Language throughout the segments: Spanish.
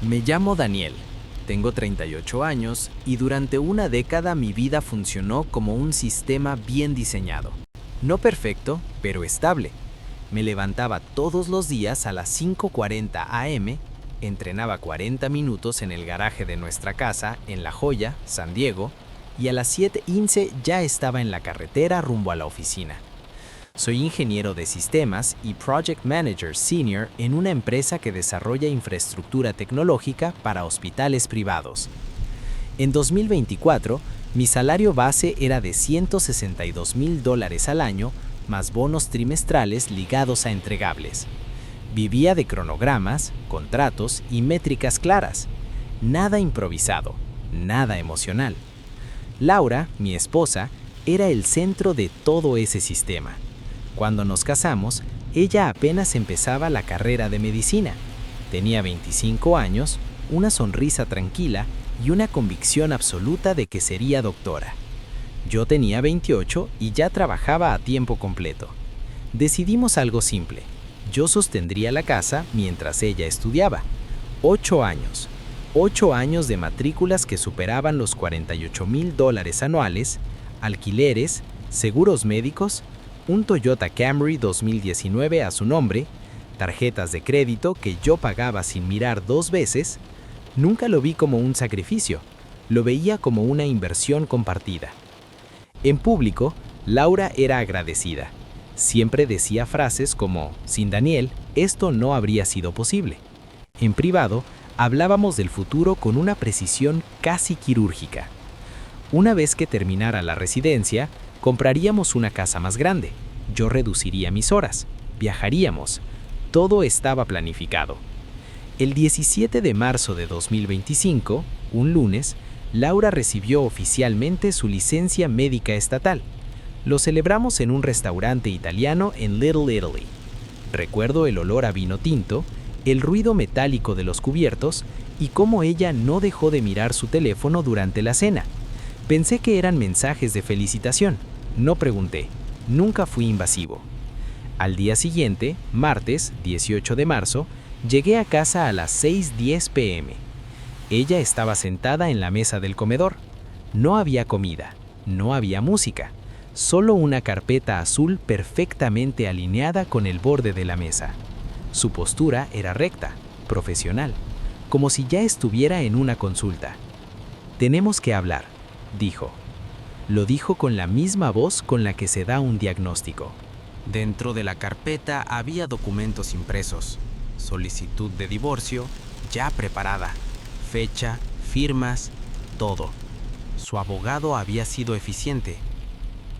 Me llamo Daniel, tengo 38 años y durante una década mi vida funcionó como un sistema bien diseñado. No perfecto, pero estable. Me levantaba todos los días a las 5:40 am, entrenaba 40 minutos en el garaje de nuestra casa en La Joya, San Diego, y a las 7:15 ya estaba en la carretera rumbo a la oficina. Soy ingeniero de sistemas y Project Manager Senior en una empresa que desarrolla infraestructura tecnológica para hospitales privados. En 2024, mi salario base era de $162,000 al año, más bonos trimestrales ligados a entregables. Vivía de cronogramas, contratos y métricas claras. Nada improvisado, nada emocional. Laura, mi esposa, era el centro de todo ese sistema. Cuando nos casamos, ella apenas empezaba la carrera de medicina. Tenía 25 años, una sonrisa tranquila y una convicción absoluta de que sería doctora. Yo tenía 28 y ya trabajaba a tiempo completo. Decidimos algo simple. Yo sostendría la casa mientras ella estudiaba. 8 años. 8 años de matrículas que superaban los $48,000 anuales, alquileres, seguros médicos, un Toyota Camry 2019 a su nombre, tarjetas de crédito que yo pagaba sin mirar 2 veces. Nunca lo vi como un sacrificio, lo veía como una inversión compartida. En público, Laura era agradecida. Siempre decía frases como, sin Daniel, esto no habría sido posible. En privado, hablábamos del futuro con una precisión casi quirúrgica. Una vez que terminara la residencia, compraríamos una casa más grande, yo reduciría mis horas, viajaríamos, todo estaba planificado. El 17 de marzo de 2025, un lunes, Laura recibió oficialmente su licencia médica estatal. Lo celebramos en un restaurante italiano en Little Italy. Recuerdo el olor a vino tinto, el ruido metálico de los cubiertos y cómo ella no dejó de mirar su teléfono durante la cena. Pensé que eran mensajes de felicitación. No pregunté, nunca fui invasivo. Al día siguiente, martes 18 de marzo, llegué a casa a las 6:10 p.m. Ella estaba sentada en la mesa del comedor. No había comida, no había música, solo una carpeta azul perfectamente alineada con el borde de la mesa. Su postura era recta, profesional, como si ya estuviera en una consulta. «Tenemos que hablar», dijo. Lo dijo con la misma voz con la que se da un diagnóstico. Dentro de la carpeta había documentos impresos, solicitud de divorcio, ya preparada, fecha, firmas, todo. Su abogado había sido eficiente.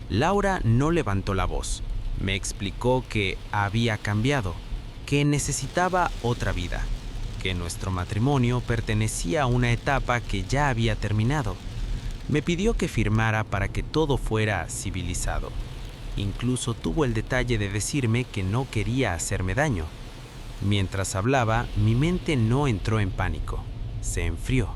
Laura no levantó la voz. Me explicó que había cambiado, que necesitaba otra vida, que nuestro matrimonio pertenecía a una etapa que ya había terminado. Me pidió que firmara para que todo fuera civilizado. Incluso tuvo el detalle de decirme que no quería hacerme daño. Mientras hablaba, mi mente no entró en pánico. Se enfrió.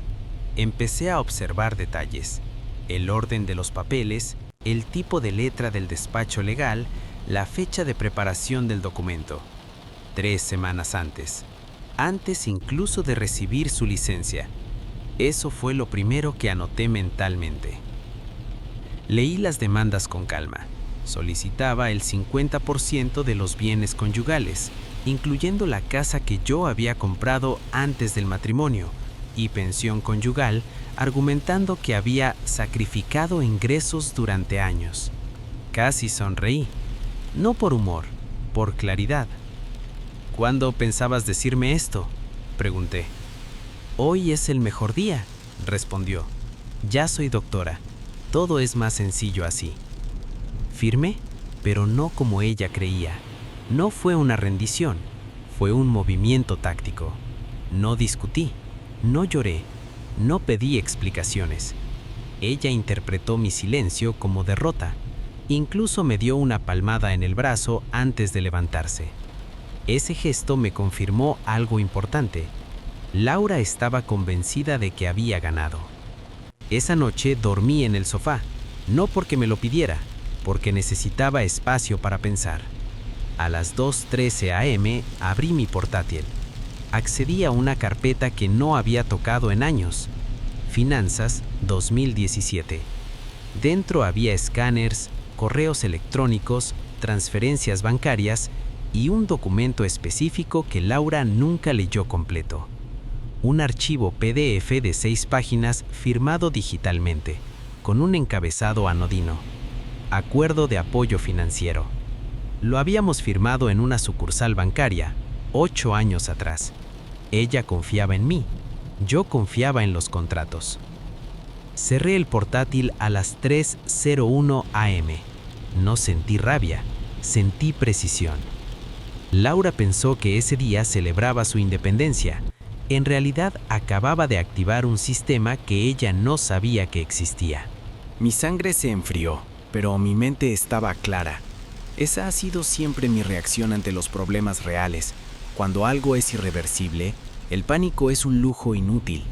Empecé a observar detalles. El orden de los papeles, el tipo de letra del despacho legal, la fecha de preparación del documento. 3 semanas antes incluso de recibir su licencia. Eso fue lo primero que anoté mentalmente. Leí las demandas con calma. Solicitaba el 50% de los bienes conyugales, incluyendo la casa que yo había comprado antes del matrimonio, y pensión conyugal, argumentando que había sacrificado ingresos durante años. Casi sonreí, no por humor, por claridad. «¿Cuándo pensabas decirme esto?», pregunté. «Hoy es el mejor día», respondió. «Ya soy doctora. Todo es más sencillo así». Firmé, pero no como ella creía. No fue una rendición, fue un movimiento táctico. No discutí, no lloré, no pedí explicaciones. Ella interpretó mi silencio como derrota. Incluso me dio una palmada en el brazo antes de levantarse. Ese gesto me confirmó algo importante. Laura estaba convencida de que había ganado. Esa noche dormí en el sofá, no porque me lo pidiera, porque necesitaba espacio para pensar. A las 2:13 am abrí mi portátil. accedí a una carpeta que no había tocado en años. Finanzas 2017. Dentro había escáneres, correos electrónicos, transferencias bancarias y un documento específico que Laura nunca leyó completo. Un archivo PDF de 6 páginas firmado digitalmente, con un encabezado anodino. Acuerdo de apoyo financiero. Lo habíamos firmado en una sucursal bancaria, 8 años atrás. Ella confiaba en mí, yo confiaba en los contratos. Cerré el portátil a las 3:01 am. No sentí rabia, sentí precisión. Laura pensó que ese día celebraba su independencia. En realidad acababa de activar un sistema que ella no sabía que existía. Mi sangre se enfrió, pero mi mente estaba clara. Esa ha sido siempre mi reacción ante los problemas reales. Cuando algo es irreversible, el pánico es un lujo inútil.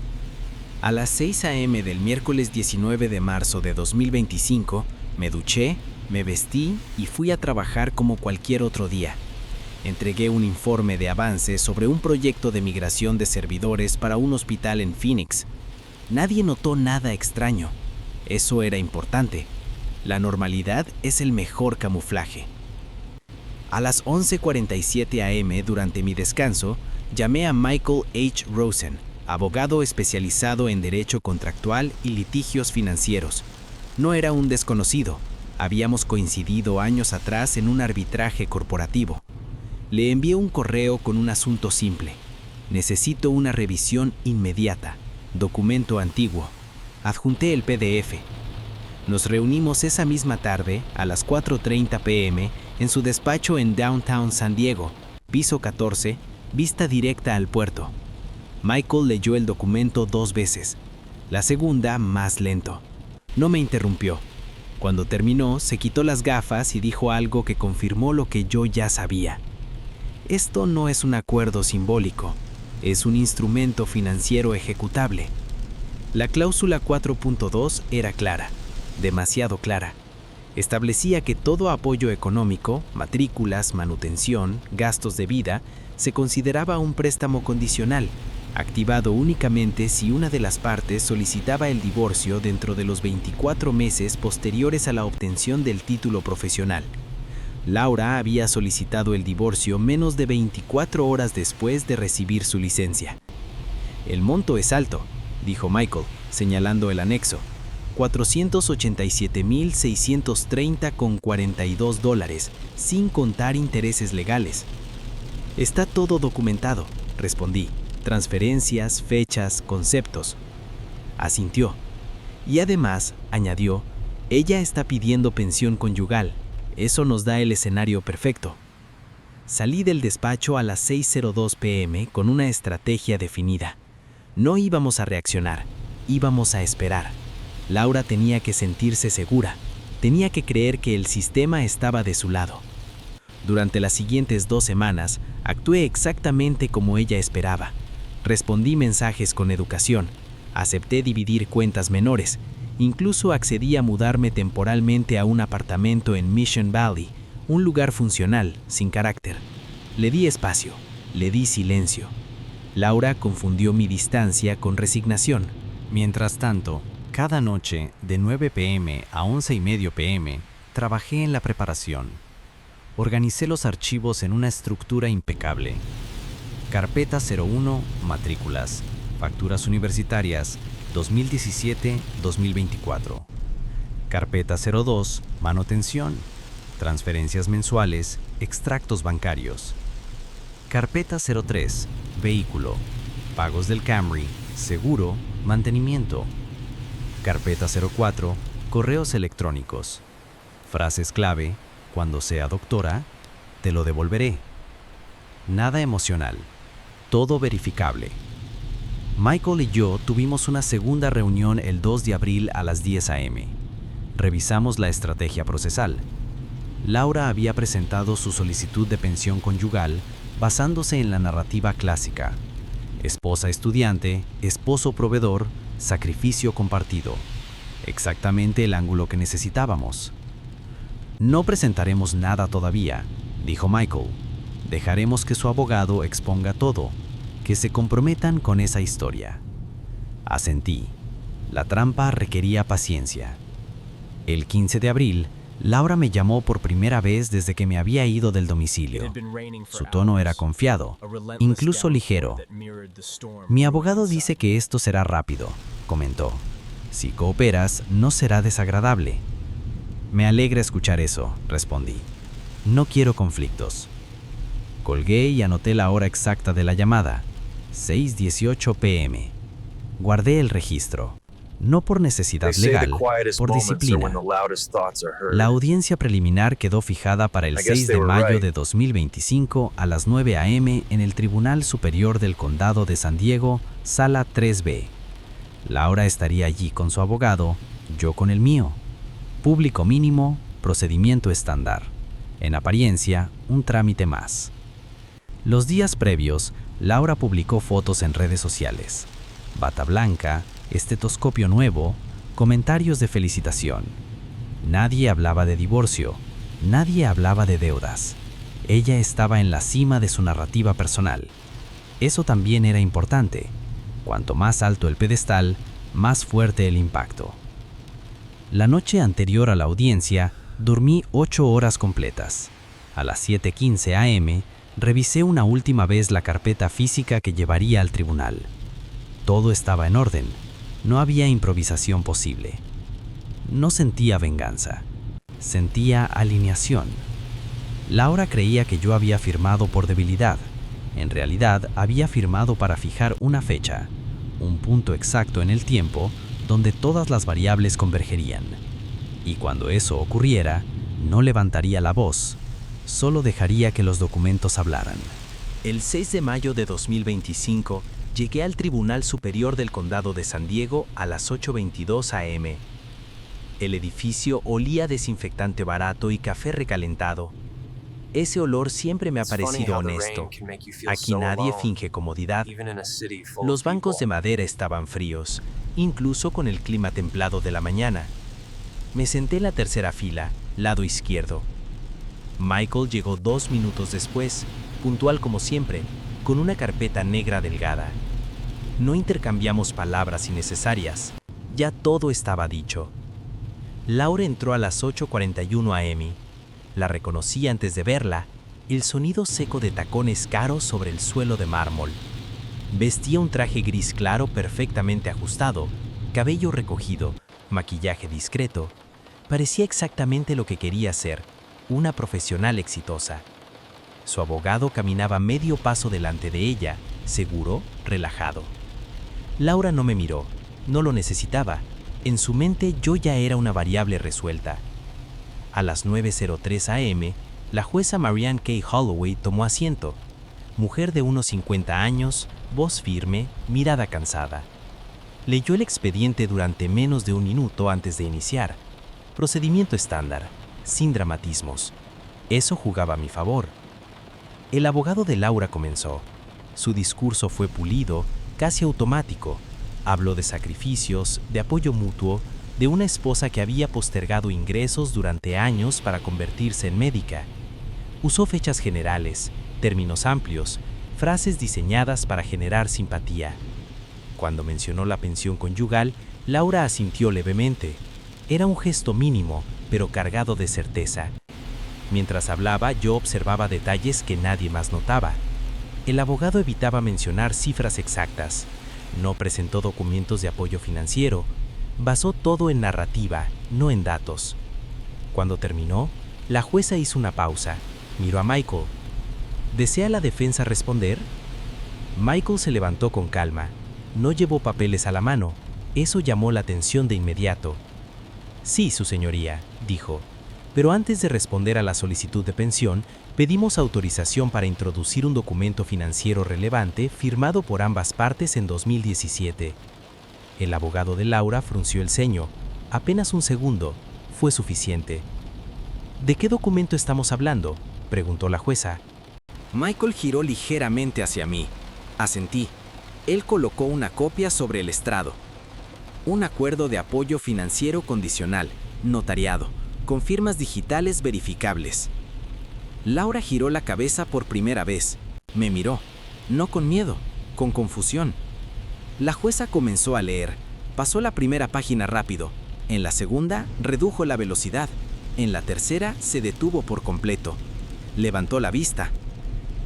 A las 6 am del miércoles 19 de marzo de 2025, me duché, me vestí y fui a trabajar como cualquier otro día. Entregué un informe de avance sobre un proyecto de migración de servidores para un hospital en Phoenix. Nadie notó nada extraño. Eso era importante. La normalidad es el mejor camuflaje. A las 11:47 am, durante mi descanso, llamé a Michael H. Rosen, abogado especializado en derecho contractual y litigios financieros. No era un desconocido. Habíamos coincidido años atrás en un arbitraje corporativo. Le envié un correo con un asunto simple. Necesito una revisión inmediata. Documento antiguo. Adjunté el PDF. Nos reunimos esa misma tarde, a las 4:30 p.m., en su despacho en Downtown San Diego, piso 14, vista directa al puerto. Michael leyó el documento 2 veces. La segunda, más lento. No me interrumpió. Cuando terminó, se quitó las gafas y dijo algo que confirmó lo que yo ya sabía. Esto no es un acuerdo simbólico, es un instrumento financiero ejecutable. La cláusula 4.2 era clara, demasiado clara. Establecía que todo apoyo económico, matrículas, manutención, gastos de vida, se consideraba un préstamo condicional, activado únicamente si una de las partes solicitaba el divorcio dentro de los 24 meses posteriores a la obtención del título profesional. Laura había solicitado el divorcio menos de 24 horas después de recibir su licencia. El monto es alto, dijo Michael, señalando el anexo. $487,630,42, sin contar intereses legales. Está todo documentado, respondí. Transferencias, fechas, conceptos. Asintió. Y además, añadió, ella está pidiendo pensión conyugal. Eso nos da el escenario perfecto. Salí del despacho a las 6:02 p.m. con una estrategia definida. No íbamos a reaccionar, íbamos a esperar. Laura tenía que sentirse segura, tenía que creer que el sistema estaba de su lado. Durante las siguientes 2 semanas, actué exactamente como ella esperaba. Respondí mensajes con educación, acepté dividir cuentas menores, incluso accedí a mudarme temporalmente a un apartamento en Mission Valley, un lugar funcional, sin carácter. Le di espacio, le di silencio. Laura confundió mi distancia con resignación. Mientras tanto, cada noche, de 9 p.m. a 11:30 p.m., trabajé en la preparación. Organicé los archivos en una estructura impecable. Carpeta 01, matrículas, facturas universitarias, 2017-2024. Carpeta 02, manutención, transferencias mensuales, extractos bancarios. Carpeta 03, vehículo, pagos del Camry, seguro, mantenimiento. Carpeta 04, correos electrónicos. Frases clave, cuando sea doctora, te lo devolveré. Nada emocional, todo verificable. Michael y yo tuvimos una segunda reunión el 2 de abril a las 10 a.m. Revisamos la estrategia procesal. Laura había presentado su solicitud de pensión conyugal basándose en la narrativa clásica: esposa estudiante, esposo proveedor, sacrificio compartido. Exactamente el ángulo que necesitábamos. No presentaremos nada todavía, dijo Michael. Dejaremos que su abogado exponga todo. que se comprometan con esa historia. Asentí. La trampa requería paciencia. El 15 de abril, Laura me llamó por primera vez desde que me había ido del domicilio. Su tono era confiado, incluso ligero. Mi abogado dice que esto será rápido, comentó. Si cooperas, no será desagradable. Me alegra escuchar eso, respondí. No quiero conflictos. Colgué y anoté la hora exacta de la llamada, 6:18 p.m. Guardé el registro. No por necesidad legal, por disciplina. La audiencia preliminar quedó fijada para el 6 de mayo de 2025 a las 9 a.m. en el Tribunal Superior del Condado de San Diego, Sala 3B. Laura estaría allí con su abogado, yo con el mío. Público mínimo, procedimiento estándar. En apariencia, un trámite más. Los días previos, Laura publicó fotos en redes sociales. Bata blanca, estetoscopio nuevo, comentarios de felicitación. Nadie hablaba de divorcio, nadie hablaba de deudas. Ella estaba en la cima de su narrativa personal. Eso también era importante. Cuanto más alto el pedestal, más fuerte el impacto. La noche anterior a la audiencia, dormí 8 horas completas. A las 7:15 a.m., revisé una última vez la carpeta física que llevaría al tribunal. Todo estaba en orden. No había improvisación posible. No sentía venganza. Sentía alineación. Laura creía que yo había firmado por debilidad. En realidad, había firmado para fijar una fecha, un punto exacto en el tiempo donde todas las variables convergerían. Y cuando eso ocurriera, no levantaría la voz, solo dejaría que los documentos hablaran. El 6 de mayo de 2025, llegué al Tribunal Superior del Condado de San Diego a las 8:22 a.m. El edificio olía a desinfectante barato y café recalentado. Ese olor siempre me ha parecido honesto. Aquí nadie finge comodidad. Los bancos de madera estaban fríos, incluso con el clima templado de la mañana. Me senté en la tercera fila, lado izquierdo. Michael llegó 2 minutos después, puntual como siempre, con una carpeta negra delgada. No intercambiamos palabras innecesarias. Ya todo estaba dicho. Laura entró a las 8:41 a.m. La reconocí antes de verla, el sonido seco de tacones caros sobre el suelo de mármol. Vestía un traje gris claro perfectamente ajustado, cabello recogido, maquillaje discreto. Parecía exactamente lo que quería ser, una profesional exitosa. Su abogado caminaba medio paso delante de ella, seguro, relajado. Laura no me miró, no lo necesitaba. En su mente yo ya era una variable resuelta. A las 9:03 a.m., la jueza Marianne K. Holloway tomó asiento. Mujer de unos 50 años, voz firme, mirada cansada. Leyó el expediente durante menos de 1 minuto antes de iniciar. Procedimiento estándar, sin dramatismos. Eso jugaba a mi favor. El abogado de Laura comenzó. Su discurso fue pulido, casi automático. Habló de sacrificios, de apoyo mutuo, de una esposa que había postergado ingresos durante años para convertirse en médica. Usó fechas generales, términos amplios, frases diseñadas para generar simpatía. Cuando mencionó la pensión conyugal, Laura asintió levemente. Era un gesto mínimo, pero cargado de certeza. Mientras hablaba, yo observaba detalles que nadie más notaba. El abogado evitaba mencionar cifras exactas. No presentó documentos de apoyo financiero. Basó todo en narrativa, no en datos. Cuando terminó, la jueza hizo una pausa. Miró a Michael. ¿Desea la defensa responder? Michael se levantó con calma. No llevó papeles a la mano. Eso llamó la atención de inmediato. Sí, su señoría, dijo. Pero antes de responder a la solicitud de pensión, pedimos autorización para introducir un documento financiero relevante firmado por ambas partes en 2017. El abogado de Laura frunció el ceño. Apenas 1 segundo. Fue suficiente. ¿De qué documento estamos hablando?, preguntó la jueza. Michael giró ligeramente hacia mí. Asentí. Él colocó una copia sobre el estrado. Un acuerdo de apoyo financiero condicional, notariado, con firmas digitales verificables. Laura giró la cabeza por primera vez. Me miró, no con miedo, con confusión. La jueza comenzó a leer. Pasó la primera página rápido. En la segunda, redujo la velocidad. En la tercera, se detuvo por completo. Levantó la vista.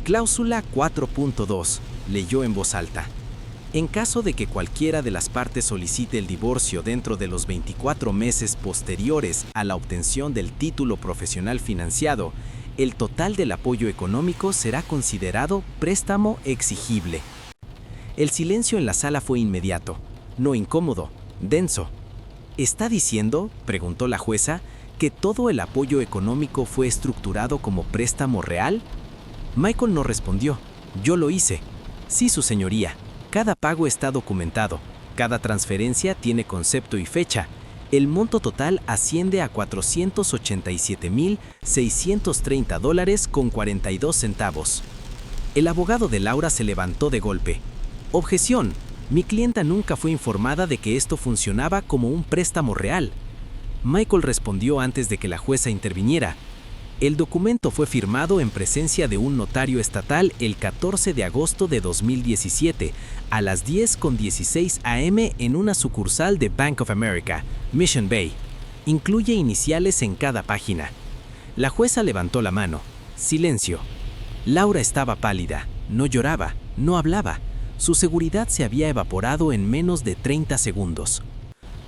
Cláusula 4.2. Leyó en voz alta. En caso de que cualquiera de las partes solicite el divorcio dentro de los 24 meses posteriores a la obtención del título profesional financiado, el total del apoyo económico será considerado préstamo exigible. El silencio en la sala fue inmediato, no incómodo, denso. ¿Está diciendo, preguntó la jueza, que todo el apoyo económico fue estructurado como préstamo real? Michael no respondió. Yo lo hice. Sí, su señoría. Cada pago está documentado. Cada transferencia tiene concepto y fecha. El monto total asciende a $487,630.42. El abogado de Laura se levantó de golpe. Objeción. Mi clienta nunca fue informada de que esto funcionaba como un préstamo real. Michael respondió antes de que la jueza interviniera. El documento fue firmado en presencia de un notario estatal el 14 de agosto de 2017 a las 10:16 a.m. en una sucursal de Bank of America, Mission Bay. Incluye iniciales en cada página. La jueza levantó la mano. Silencio. Laura estaba pálida, no lloraba, no hablaba. Su seguridad se había evaporado en menos de 30 segundos.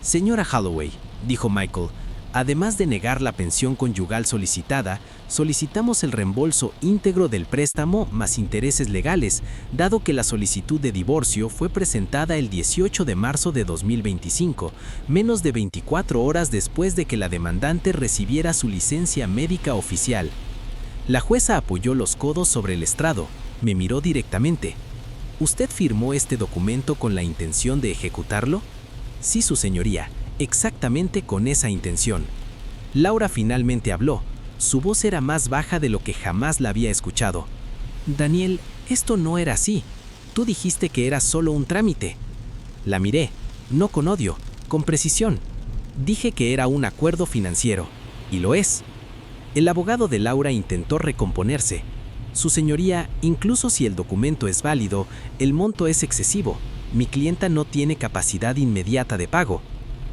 Señora Holloway, dijo Michael, además de negar la pensión conyugal solicitada, solicitamos el reembolso íntegro del préstamo más intereses legales, dado que la solicitud de divorcio fue presentada el 18 de marzo de 2025, menos de 24 horas después de que la demandante recibiera su licencia médica oficial. La jueza apoyó los codos sobre el estrado, me miró directamente. ¿Usted firmó este documento con la intención de ejecutarlo? Sí, su señoría. Exactamente con esa intención. Laura finalmente habló. Su voz era más baja de lo que jamás la había escuchado. Daniel, esto no era así. Tú dijiste que era solo un trámite. La miré, no con odio, con precisión. Dije que era un acuerdo financiero, y lo es. El abogado de Laura intentó recomponerse. Su señoría, incluso si el documento es válido, el monto es excesivo. Mi clienta no tiene capacidad inmediata de pago.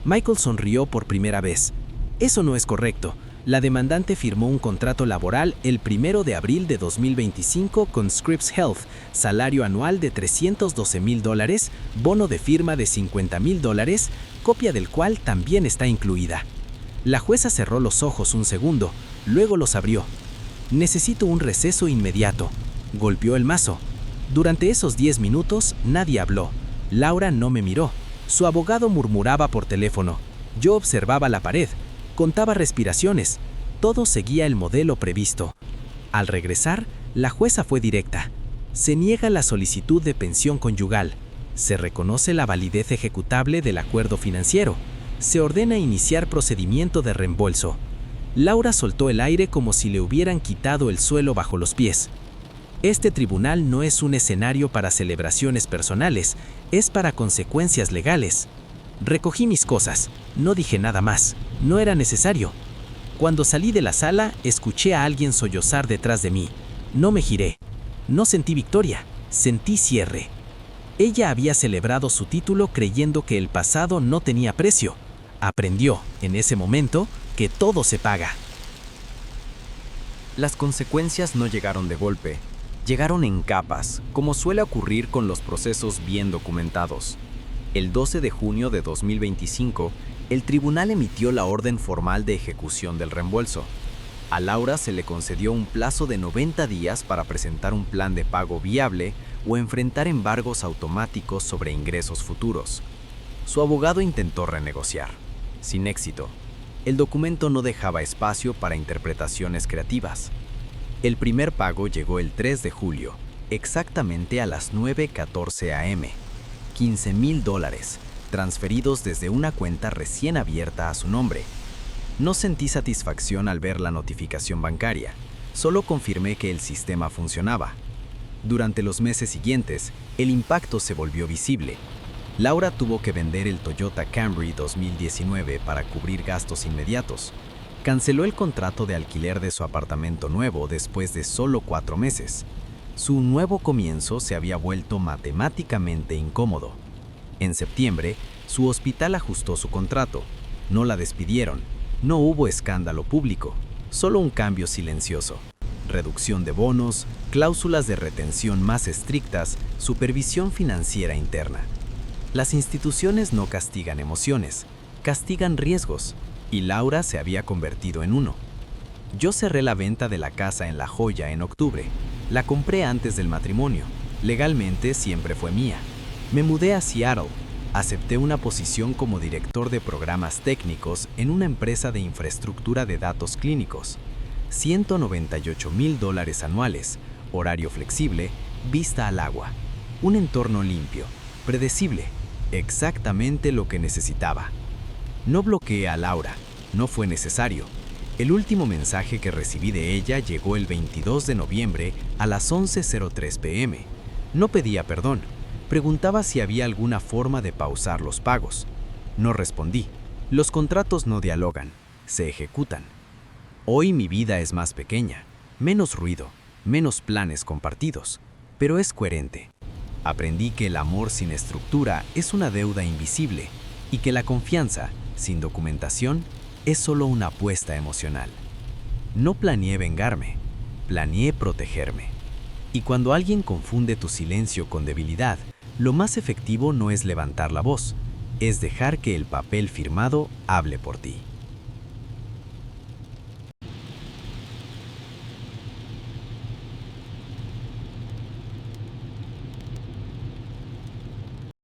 Michael sonrió por primera vez. Eso no es correcto. La demandante firmó un contrato laboral el 1 de abril de 2025 con Scripps Health, salario anual de $312,000, bono de firma de $50,000, copia del cual también está incluida. La jueza cerró los ojos un segundo, luego los abrió. Necesito un receso inmediato. Golpeó el mazo. Durante esos 10 minutos nadie habló. Laura no me miró. Su abogado murmuraba por teléfono. Yo observaba la pared. Contaba respiraciones. Todo seguía el modelo previsto. Al regresar, la jueza fue directa. Se niega la solicitud de pensión conyugal. Se reconoce la validez ejecutable del acuerdo financiero. Se ordena iniciar procedimiento de reembolso. Laura soltó el aire como si le hubieran quitado el suelo bajo los pies. Este tribunal no es un escenario para celebraciones personales, es para consecuencias legales. Recogí mis cosas, no dije nada más, no era necesario. Cuando salí de la sala, escuché a alguien sollozar detrás de mí. No me giré. No sentí victoria, sentí cierre. Ella había celebrado su título creyendo que el pasado no tenía precio. Aprendió, en ese momento, que todo se paga. Las consecuencias no llegaron de golpe, llegaron en capas, como suele ocurrir con los procesos bien documentados. El 12 de junio de 2025, el tribunal emitió la orden formal de ejecución del reembolso. A Laura se le concedió un plazo de 90 días para presentar un plan de pago viable o enfrentar embargos automáticos sobre ingresos futuros. Su abogado intentó renegociar, sin éxito. El documento no dejaba espacio para interpretaciones creativas. El primer pago llegó el 3 de julio, exactamente a las 9:14 a.m. $15,000, transferidos desde una cuenta recién abierta a su nombre. No sentí satisfacción al ver la notificación bancaria, solo confirmé que el sistema funcionaba. Durante los meses siguientes, el impacto se volvió visible. Laura tuvo que vender el Toyota Camry 2019 para cubrir gastos inmediatos. Canceló el contrato de alquiler de su apartamento nuevo después de solo 4 meses. Su nuevo comienzo se había vuelto matemáticamente incómodo. En septiembre, su hospital ajustó su contrato. No la despidieron. No hubo escándalo público, solo un cambio silencioso. Reducción de bonos, cláusulas de retención más estrictas, supervisión financiera interna. Las instituciones no castigan emociones, castigan riesgos, y Laura se había convertido en uno. Yo cerré la venta de la casa en La Joya en octubre. La compré antes del matrimonio. Legalmente siempre fue mía. Me mudé a Seattle. Acepté una posición como director de programas técnicos en una empresa de infraestructura de datos clínicos. $198,000 anuales, horario flexible, vista al agua. Un entorno limpio, predecible, exactamente lo que necesitaba. No bloqueé a Laura, no fue necesario. El último mensaje que recibí de ella llegó el 22 de noviembre a las 11:03 p.m. No pedía perdón. Preguntaba si había alguna forma de pausar los pagos. No respondí. Los contratos no dialogan, se ejecutan. Hoy mi vida es más pequeña, menos ruido, menos planes compartidos, pero es coherente. Aprendí que el amor sin estructura es una deuda invisible y que la confianza, sin documentación, es solo una apuesta emocional. No planeé vengarme, planeé protegerme. Y cuando alguien confunde tu silencio con debilidad, lo más efectivo no es levantar la voz, es dejar que el papel firmado hable por ti.